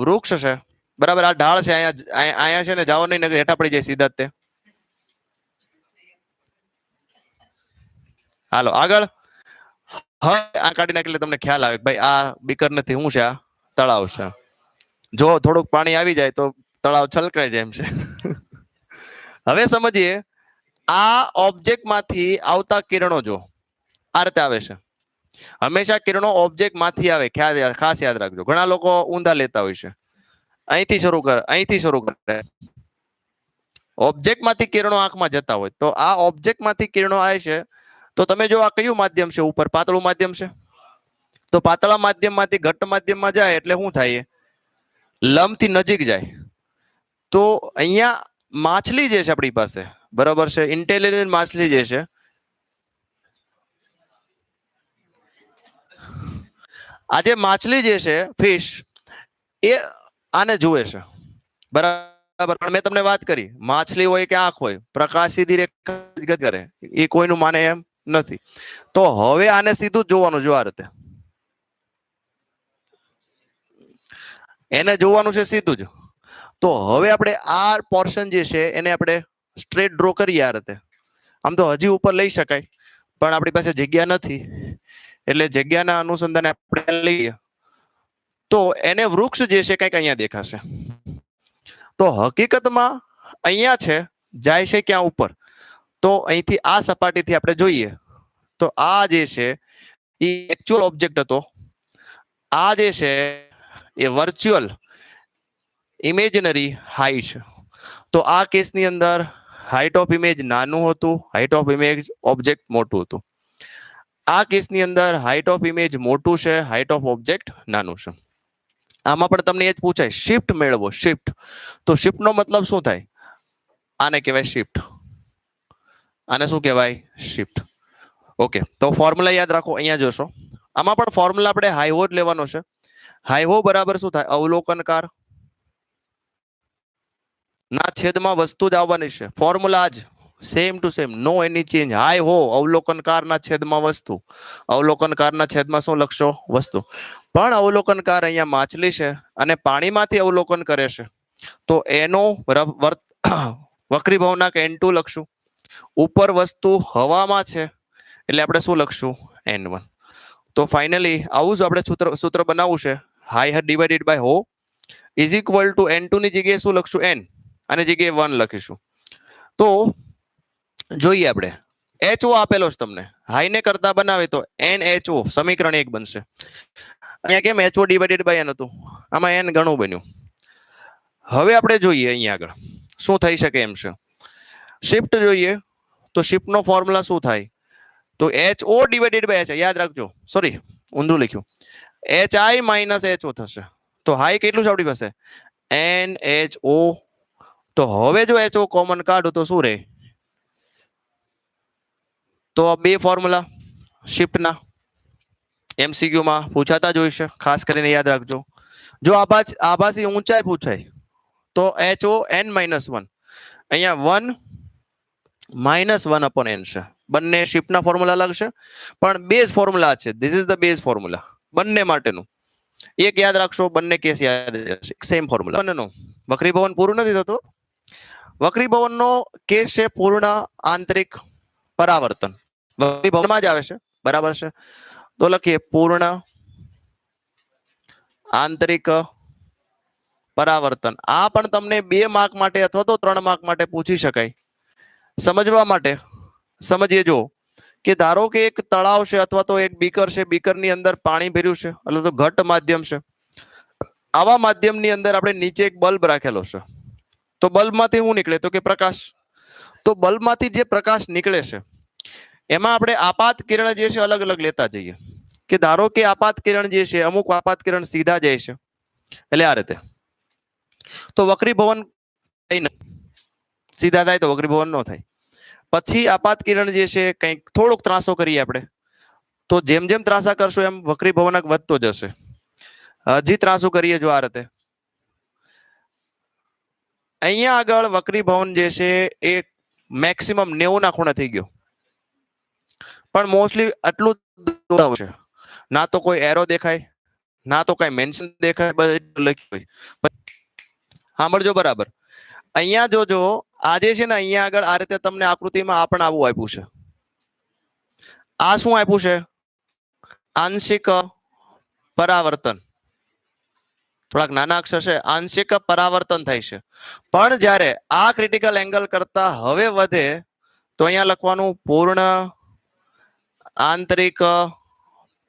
વૃક્ષ છે, બરાબર. આ ઢાળ છે, અહીંયા છે ને, જાઓ નહીં હેઠા પડી જાય સીધા. તે હાલો આગળ. હવે આ કાઢી નાખી એટલે તમને ખ્યાલ આવે ભાઈ આ બીકર નથી, શું છે? આ તળાવ છે. જો થોડુંક પાણી આવી જાય તો તળાવ છલકાઈ જાય એમ છે. હવે સમજીએ. આ ઓબ્જેક્ટ માંથી આવતા કિરણો જો આ રીતે આવે છે. હંમેશા કિરણો ઓબ્જેક્ટ માંથી આવે, ખાસ યાદ રાખજો. ઘણા લોકો ઊંધા લેતા હોય છે. અહીંથી શરૂ કરે. ઓબ્જેક્ટ માંથી કિરણો આંખમાં જતા હોય તો આ ઓબ્જેક્ટ માંથી કિરણો આવે છે. તો તમે જો આ કયું માધ્યમ છે? ઉપર પાતળું માધ્યમ છે. તો પાતળા માધ્યમમાંથી ઘટ્ટ માધ્યમમાં જાય એટલે શું થાય? લંબથી નજીક જાય તો અહીંયા માછલી જે છે આપણી પાસે, બરાબર છે, ઇન્ટેલિજન્ટ માછલી જે છે, આ જે માછલી જે છે ફિશ, એ આને જુએ છે, બરાબર. પણ મેં તમને વાત કરી, માછલી હોય કે આંખ હોય, પ્રકાશ સીધી રેખા કરે એ કોઈનું માને એમ નથી. તો હવે આને સીધું જ જોવાનું, જો આ રીતે એને જોવાનું છે સીધું જ. તો હવે આપણે આ પોર્શન જે છે એને આપણે સ્ટ્રેટ ડ્રો કરીએ આ રીતે. આમ તો હજી ઉપર લઈ શકાય, પણ આપણી પાસે જગ્યા નથી, એટલે જગ્યાના અનુસંધાને આપણે લઈએ તો એને વૃક્ષ જે છે કંઈક અહીંયા દેખાશે. તો હકીકતમાં અહીંયા છે, જાય છે ક્યાં ઉપર, તો અહીંથી આ સપાટીથી આપણે જોઈએ તો આ જે છે એ એકચ્યુઅલ ઓબ્જેક્ટ હતો, આ જે છે એ વર્ચ્યુઅલ ઇમેજનરી હાઈટ છે. તો આ કેસની અંદર હાઈટ ઓફ ઇમેજ નાનું હતું, હાઈટ ઓફ ઇમેજ ઓબ્જેક્ટ મોટું હતું. આ કેસની અંદર હાઈટ ઓફ ઇમેજ મોટું છે, હાઈટ ઓફ ઓબ્જેક્ટ નાનું છે. આમાં પણ તમને એ જ પૂછાય, શિફ્ટ મેળવો, શિફ્ટ. તો શિફ્ટ નો મતલબ શું થાય? આને કહેવાય શિફ્ટ. આને શું કહેવાય? શિફ્ટ. ઓકે, તો ફોર્મ્યુલા યાદ રાખો, અહીંયા જોશો. આમાં પણ ફોર્મ્યુલા આપણે હાઈવો જ લેવાનો છે. હાઈવો બરાબર શું થાય? અવલોકનકાર ના છેદમાં વસ્તુ જ આવવાની છે. ફોર્મ્યુલા જ same to same, no any change. Hi ho અવલોકનકારના છેદમાં વસ્તુ, અવલોકનકારના છેદમાં શું લખશો? વસ્તુ. પણ અવલોકનકાર અહીંયા માછલી છે અને પાણીમાંથી અવલોકન કરે છે, તો એનો વક્રીભાવનાંક n2 લખશું. ઉપર વસ્તુ હવામાં છે એટલે આપણે શું લખશું? n1. તો ફાઇનલી આવું જ આપણે સૂત્ર બનાવવું છે. High divided by ho is equal two n2 ની જગ્યાએ શું લખશું? n, અને જગ્યાએ 1 લખીશું. તો જોઈએ આપણે, HO આપેલો છે તમને, હાઈ ને કરતા બનાવે તો NHO સમીકરણ 1 બનશે. અહીંયા કેમ HO ડિવાઇડેડ બાય n હતું, આમાં n ઘણું બન્યું. હવે આપણે જોઈએ અહીંયા આગળ શું થઈ શકે એમ છે. શિફ્ટ જોઈએ તો શિફ્ટ નો ફોર્મ્યુલા શું થાય? તો HO ડિવાઇડેડ બાય H, યાદ રાખજો, સોરી ઊંધું લખ્યું, HI માઇનસ HO થશે. તો હાઈ કેટલું છે આપણી પાસે? NHO. તો હવે જો HO કોમન કાઢો તો શું રહે? તો બે ફોર્મ્યુલા શિફ્ટના MCQ માં પૂછાતા જ હોય છે, ખાસ કરીને યાદ રાખજો. જો આભાસી ઊંચાઈ પૂછાય તો HO n-1, અહીંયા 1 -1 upon n છે. બંને શિફ્ટના ફોર્મ્યુલા લાગશે, પણ બેઝ ફોર્મ્યુલા છે. This is the base formula બંને માટેનું. એક યાદ રાખશો, બંને કેસ યાદ રહેશે, સેમ ફોર્મ્યુલા. બંનેનો વક્રીભવન પૂરું નથી થતો. વક્રીભવનનો કેસ છે પૂર્ણ આંતરિક પરાવર્તન, વક્રીભવનમાં જ આવે છે, બરાબર છે. તો લખીએ પૂર્ણ આંતરિક પરાવર્તન. આ પણ તમને 2 માર્ક માટે અથવા તો 3 માર્ક માટે પૂછી શકાય. સમજવા માટે સમજીએ, જો કે ધારો કે એક તળાવ છે અથવા તો એક બીકર છે, બીકરની અંદર પાણી ભર્યું છે, એટલે તો ઘટ માધ્યમ છે. આવા માધ્યમની અંદર આપણે નીચે એક બલ્બ રાખેલો છે, તો બલ્બમાંથી શું નીકળે? તો કે પ્રકાશ. તો બલ્બમાંથી જે પ્રકાશ નીકળે છે એમાં આપણે આપાત કિરણ જે છે અલગ અલગ લેતા જઈએ. કે ધારો કે આપાત કિરણ જે છે, અમુક આપાત કિરણ સીધા જાય છે, એટલે આ રીતે. તો વક્રીભવન સીધા થાય તો વક્રીભવન ન થાય. પછી આપાત કિરણ જે છે કંઈક થોડોક ત્રાસો કરીએ આપણે, તો જેમ જેમ ત્રાસા કરશું એમ વક્રીભવનાંક વધતો જશે. હજી ત્રાસું કરીએ જો આ રીતે, અહીંયા આગળ વક્રીભવન જે છે એ મેક્સિમમ 90 ના ખૂણે થઈ ગયો. પણ મોસ્ટલી આટલું છે, ના તો કોઈ એરો દેખાય, ના તો કઈ મેન્શન દેખાય, લખ્યું હોય. સાંભળજો બરાબર. અહીંયા જોજો, આજે છે ને અહીંયા આગળ આ રીતે તમને આકૃતિમાં આ પણ આવું આપ્યું છે. આ શું આપ્યું છે? આંશિક પરાવર્તન. થોડાક નાના અક્ષર છે, આંશિક પરાવર્તન થાય છે. પણ જ્યારે આ ક્રિટિકલ એંગલ કરતા હવે વધે તો અહીંયા લખવાનું પૂર્ણ આંતરિક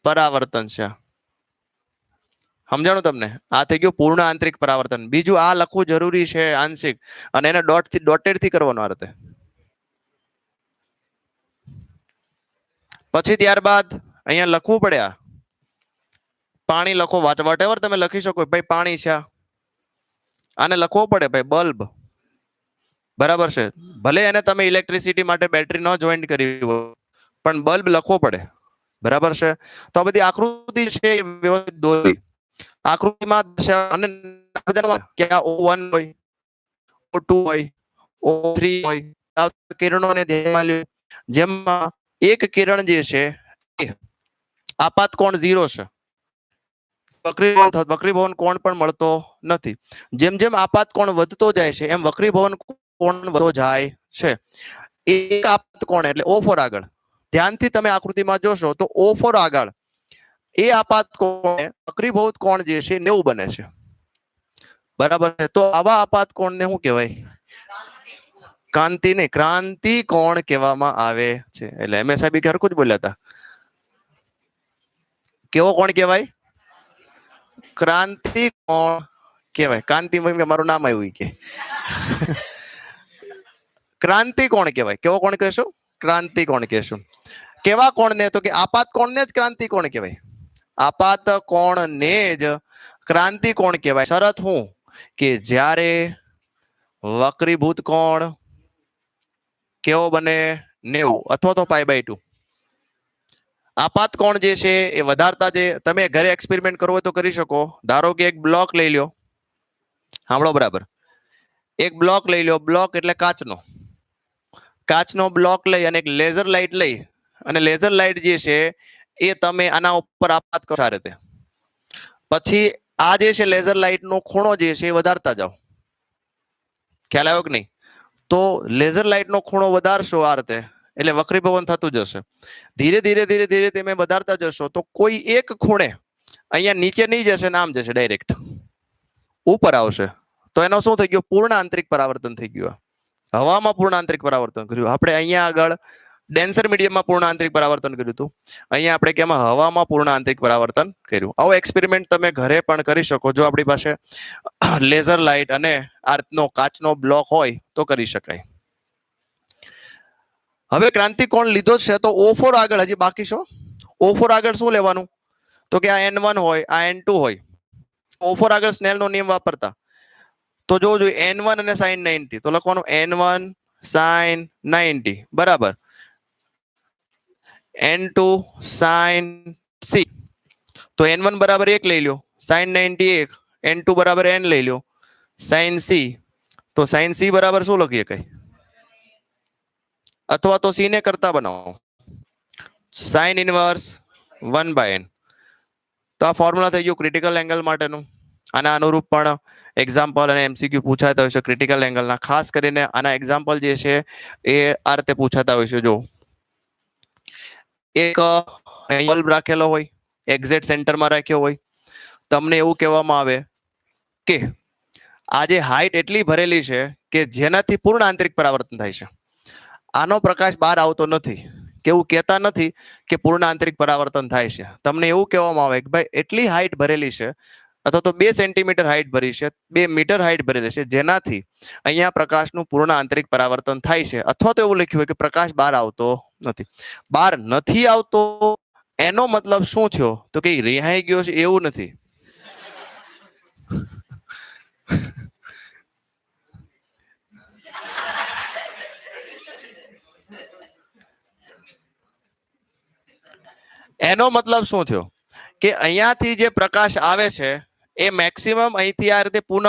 પરાવર્તન છે. સમજાણું તમને? આ થઈ ગયું પૂર્ણ આંતરિક પરાવર્તન. બીજું આ લખવું જરૂરી છે આંશિક, અને એને ડોટેડ થી કરવાનો આ રીતે. પછી ત્યારબાદ અહીંયા લખવું પડે, આ પાણી લખો, વોટેવર તમે લખી શકો. ભાઈ પાણી છે, આને લખવો પડે ભાઈ, બલ્બ. બરાબર છે, ભલે એને તમે ઇલેક્ટ્રિસિટી માટે બેટરી ન જોઈન્ટ કરી હોય, પણ બલ્બ લખવો પડે. બરાબર છે, તો આ બધી આકૃતિ છે એ વ્યવસ્થિત દોરવી. આકૃતિમાં અને કે આ O1 હોય, O2 હોય, O3 હોય, આ કિરણોને ધ્યાનમાં લ્યો. જેમાં એક કિરણ જે છે એ આપાત કોણ 0 છે, વક્રીભવન કોણ પણ મળતો નથી. જેમ જેમ આપાત કોણ વધતો જાય છે એમ વક્રીભવન કોણ વધતો જાય છે. એક આપાત કોણ એટલે O4 આગળ, ધ્યાનથી તમે આકૃતિમાં જોશો તો O4 આગળ એ આપાત કોણ વક્રીભૂત કોણ જે છે 90 બને છે. બરાબર છે, તો આવા આપાત કોણને શું કહેવાય? કાંતિ ને ક્રાંતિ કોણ કહેવામાં આવે છે. એટલે હંમેશા બી હરખું જ બોલ્યા હતા. કેવો કોણ કહેવાય? ક્રાંતિ કોણ કહેવાય. કાંતિ મારું નામ આવ્યું કે ક્રાંતિ કોણ કહેવાય. કેવો કોણ કહેશું? ક્રાંતિ કોણ કહેશું. કેવા કોણને? તો કે આપાત કોણને જ ક્રાંતિ કોણ કહેવાય. આપાત કોણને જ ક્રાંતિ કોણ કહેવાય. શરત હું કે જ્યારે વક્રીભૂત કોણ કેવો બને 90 અથવા તો π/2. આપાત કોણ જે છે એ વધારતા, જે તમે ઘરે એક્સપેરિમેન્ટ કરવો હોય તો કરી શકો. ધારો કે એક બ્લોક લઈ લ્યો, સાંભળો બરાબર, એક બ્લોક લઈ લો. બ્લોક એટલે કાચનો બ્લોક લઈ અને એક લેઝર લાઇટ લઈ અને લેઝર લાઇટ જે છે એ તમે આના ઉપર આપાત કરો આ રીતે. પછી આ જે છે લેઝર લાઇટ નો ખૂણો જે છે એ વધારતા જાઓ. ખ્યાલ આવ્યો કે નહીં? તો લેઝર લાઇટ નો ખૂણો વધારશો આ રીતે એટલે વક્રીભવન થતું જશે. ધીરે ધીરે તમે વધારતા જશો તો કોઈ એક ખૂણે અહીંયા નીચે નહીં જશે ને આમ જશે, ડાયરેક્ટ ઉપર આવશે. તો એનો શું થઈ ગયો? પૂર્ણ આંતરિક પરાવર્તન થઈ ગયું. હવામાં પૂર્ણ આંતરિક પરાવર્તન કર્યું. આપણે અહીંયા આગળ ડેન્સર મીડિયમમાં પૂર્ણ આંતરિક પરાવર્તન કર્યું હતું. અહીંયા આપણે કેમાં? હવામાં પૂર્ણ આંતરિક પરાવર્તન કર્યું. આવો એક્સપેરિમેન્ટ તમે ઘરે પણ કરી શકો. જો આપણી પાસે લેઝર લાઇટ અને આર્ટનો કાચનો બ્લોક હોય તો કરી શકાય. હવે ક્રાંતિ કોણ લીધો છે તો O4 આગળ હજી બાકી છો. O4 આગળ શું લેવાનું? તો કે આ N1 હોય, આ N2 હોય. O4 આગળ સ્નેલનો નિયમ વાપરતા તો જોવું જોઈએ N1 અને sin 90. તો લખવાનું N1 sin 90 બરાબર N2 sin C. તો N1 બરાબર 1 લઈ લો, sin 90 1, N2 બરાબર N લઈ લો, sin C. તો sin C બરાબર શું લખીએ કઈ? અથવા તો C ને કરતા બનાવો, sin ઇનવર્સ 1/n. તો આ ફોર્મ્યુલા થઈ ગયું ક્રિટિકલ એંગલ માટેનું. આના અનુરૂપ પણ એક્ઝામ્પલ અને MCQ પૂછાતા હોય છે ક્રિટિકલ એંગલના. ખાસ કરીને આના એક્ઝામ્પલ જે છે એ આ રીતે પૂછાતા હોય છે. જો એક બલ્બ રાખેલો હોય, એક્ઝેક્ટ સેન્ટરમાં રાખ્યો હોય, તમને એવું કહેવામાં આવે કે આજે હાઈટ એટલી ભરેલી છે કે જેનાથી પૂર્ણ આંતરિક પરાવર્તન થાય છે. આનો પ્રકાશ બહાર આવતો નથી. કેવું કહેતા નથી કે પૂર્ણ આંતરિક પરાવર્તન થાય છે. તમને એવું કહેવામાં આવે કે ભાઈ એટલી હાઈટ ભરેલી છે અથવા તો 2 સેન્ટીમીટર હાઈટ ભરી છે, 2 મીટર હાઈટ ભરેલી છે, જેનાથી અહીંયા પ્રકાશનું પૂર્ણ આંતરિક પરાવર્તન થાય છે. અથવા તો એવું લખ્યું હોય કે પ્રકાશ બહાર આવતો નથી. બહાર નથી આવતો એનો મતલબ શું થયો? તો કે રિહાઈ ગયો છે એવું નથી. એનો મતલબ શું થયો? કે અહીંયાથી જે પ્રકાશ આવે છે એ મેક્સિમમ અહીંથી આ રીતે પુનઃ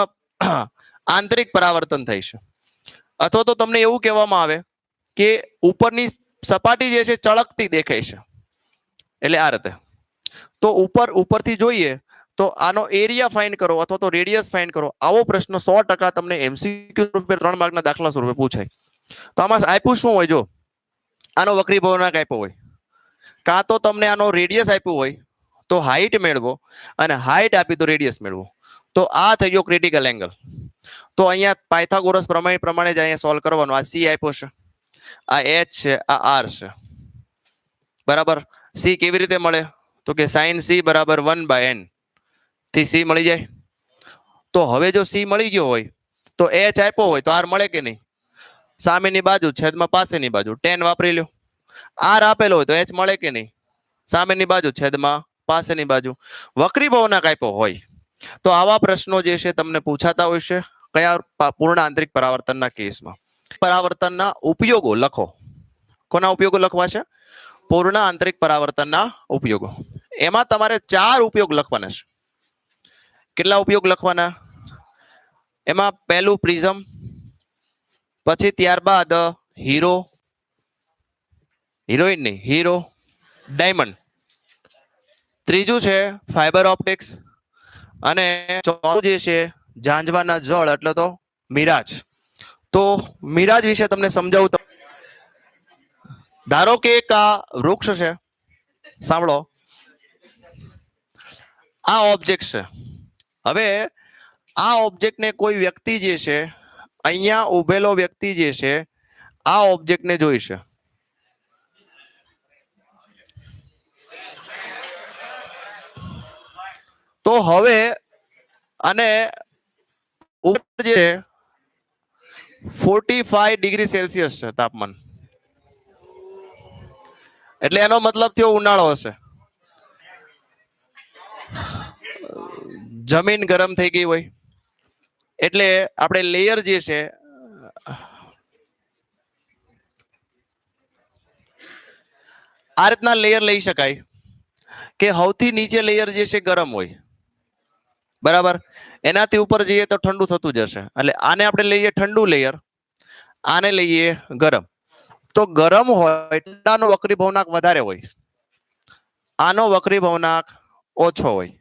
આંતરિક પરાવર્તન થાય છે. અથવા તો તમને એવું કહેવામાં આવે કે ઉપરની સપાટી જે છે ચળકતી દેખાય છે. એટલે આ રીતે તો ઉપરથી જોઈએ તો આનો એરિયા ફાઇન્ડ કરો અથવા તો રેડિયસ ફાઇન્ડ કરો. આવો પ્રશ્ન 100% તમને MCQ રૂપે 3 માર્કના દાખલા સ્વરૂપે પૂછાય. તો આમાં આપ્યું શું હોય? જો આનો વક્રીભવનાંક આપ્યો હોય, કાં તો તમને આનો રેડિયસ આપ્યું હોય તો હાઈટ મેળવો અને હાઈટ આપી તો રેડિયસ મેળવો. તો આ થઈ ગયો ક્રિટિકલ એંગલ. તો અહીંયા પાયથાગોરસ પ્રમાણે જ અહીંયા સોલ્વ કરવાનું. આ C આપ્યો છે, આ H છે, આ R છે. બરાબર. C કેવી રીતે મળે? તો કે sin C બરાબર 1/n થી C મળી જાય. તો હવે જો C મળી ગયો હોય તો H આપ્યો હોય તો R મળે કે નહીં? સામેની બાજુ છેદમાં પાસેની બાજુ tan વાપરી લો. R આપેલો હોય તો H મળે કે નહીં? સામેની બાજુ છેદમાં પાસેની બાજુ. વક્રીભવનાંક આપ્યો હોય તો આવા પ્રશ્નો જે છે તમને પૂછાતા હોય છે. કયા પૂર્ણ આંતરિક પરાવર્તનના કેસમાં. પરાવર્તનના ઉપયોગો લખો. કોના ઉપયોગો લખવા છે? પૂર્ણ આંતરિક પરાવર્તનના ઉપયોગો. એમાં તમારે 4 ઉપયોગ લખવાના છે. કેટલા ઉપયોગ લખવાના? એમાં પહેલું પ્રિઝમ, પછી ત્યારબાદ હીરો, હિરોઈન નહીં, હીરો, ડાયમંડ, ત્રીજું છે ફાઈબર ઓપ્ટિક્સ, અને ચોથું જે છે ઝાંઝવાના જળ એટલે તો મિરાજ. તો મિરાજ વિશે તમને સમજાવું તો ધારો કે એક આ વૃક્ષ છે, સાંભળો, આ ઓબ્જેક્ટ છે. હવે આ ઓબ્જેક્ટને કોઈ વ્યક્તિ જે છે, અહીંયા ઉભેલો વ્યક્તિ જે છે આ ઓબ્જેક્ટને જોઈ છે. તો હવે અને ઉપર જે 45 ડિગ્રી સેલ્સિયસ છે તાપમાન, એટલે એનો મતલબ થયો ઉનાળો હશે. જમીન ગરમ થઈ ગઈ હોય એટલે આપણે લેયર જે છે આ રીતના લેયર લઈ શકાય કે સૌથી નીચે લેયર જે છે ગરમ હોય, બરાબર, એનાથી ઉપર જઈએ તો ઠંડુ થતું જશે. એટલે આને આપણે લઈએ ઠંડુ લેયર, આને લઈએ ગરમ. તો ગરમ હોય ઠંડાનો વક્રી ભવનાક વધારે હોય, આનો વક્રી ભવનાક ઓછો હોય,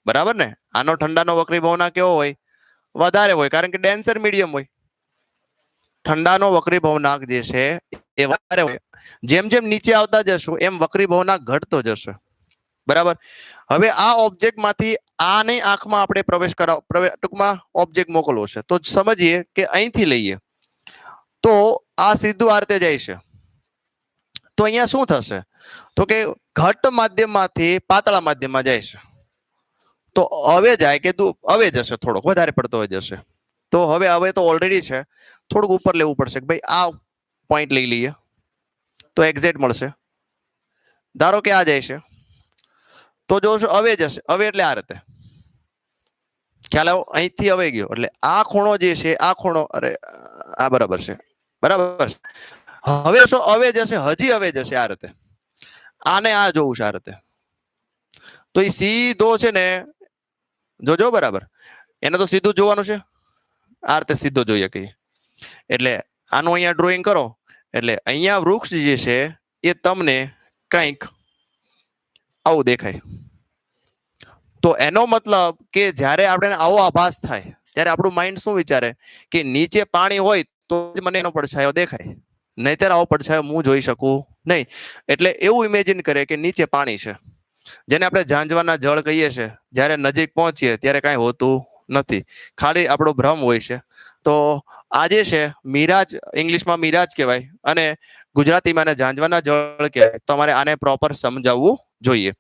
બરાબર ને? આનો ઠંડાનો વક્રી ભવનાક કેવો હોય? વધારે હોય, કારણ કે ડેન્સર મીડિયમ હોય. ઠંડાનો વક્રી ભવનાક જે છે એ વધારે હોય. જેમ જેમ નીચે આવતા જશું એમ વક્રી ભવનાક ઘટતો જશે, બરાબર. હવે આ ઓબ્જેક્ટ માંથી આની આંખમાં આપણે પ્રવેશ કરાવ, ટૂંકમાં ઓબ્જેક્ટ મોકલવો છે. તો સમજીએ કે અહીંથી લઈએ તો આ સીધું આ રીતે જાય છે. તો અહીંયા શું થશે? તો કે ઘટ માધ્યમમાંથી પાતળા માધ્યમમાં જાય છે. તો હવે જાય કે હવે જશે, થોડોક વધારે પડતો હોય જશે. તો હવે તો ઓલરેડી છે, થોડુંક ઉપર લેવું પડશે કે ભાઈ આ પોઈન્ટ લઈ લઈએ તો એક્ઝેક્ટ મળશે. ધારો કે આ જાય છે તો જોશો હવે જશે. હવે એટલે આ રીતે ખ્યાલ આવ્યો? અહીંથી હવે ગયો એટલે આ ખૂણો જે છે, આ ખૂણો, અરે આ બરાબર છે, બરાબર. હવે શું હવે જશે? હજી હવે જશે આ રીતે. આને આ જોવું છે આ રીતે. તો એ સીધો છે ને, જોજો બરાબર, એને તો સીધું જોવાનું છે, આ રીતે સીધો જોઈએ કહીએ. એટલે આનું અહીંયા ડ્રોઈંગ કરો એટલે અહીંયા વૃક્ષ જે છે એ તમને કંઈક આવું દેખાય. તો એનો મતલબ કે જ્યારે આપણે આવો આભાસ થાય ત્યારે આપણું માઇન્ડ શું વિચારે કે નીચે પાણી હોય તો જ મને એનો પડછાયો દેખાય, નહીતર આવો પડછાયો હું જોઈ શકું નહીં. એટલે એવું ઇમેજિન કરે કે નીચે પાણી છે, જેને આપણે ઝાંઝવાના જળ કહીએ છીએ. જ્યારે નજીક પહોંચીએ ત્યારે કાંઈ હોતું નથી, ખાલી આપણો ભ્રમ હોય છે. તો આજે છે મિરાજ, ઇંગ્લિશમાં મિરાજ કહેવાય અને ગુજરાતીમાં ઝાંઝવાના જળ કહેવાય. તમારે આને પ્રોપર સમજાવવું જોઈએ.